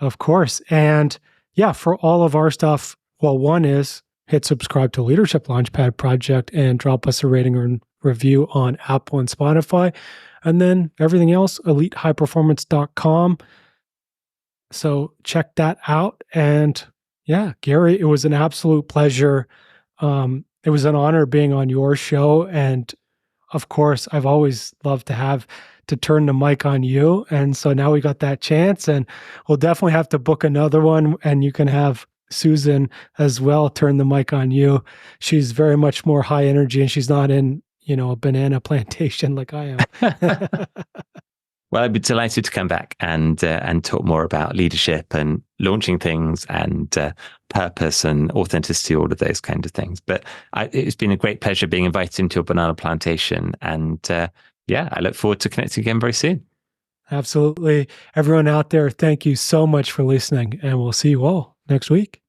of course. And yeah, for all of our stuff, well, one is hit subscribe to Leadership Launchpad Project and drop us a rating or review on Apple and Spotify. And then everything else, elitehighperformance.com. So check that out. And yeah, Gary, it was an absolute pleasure. It was an honor being on your show. And of course, I've always loved to turn the mic on you. And so now we got that chance, and we'll definitely have to book another one, and you can have Susan as well turn the mic on you. She's very much more high energy, and she's not in, a banana plantation like I am. Well, I'd be delighted to come back and talk more about leadership and launching things and purpose and authenticity, all of those kinds of things. But it's been a great pleasure being invited into your banana plantation. And I look forward to connecting again very soon. Absolutely. Everyone out there, thank you so much for listening, and we'll see you all next week.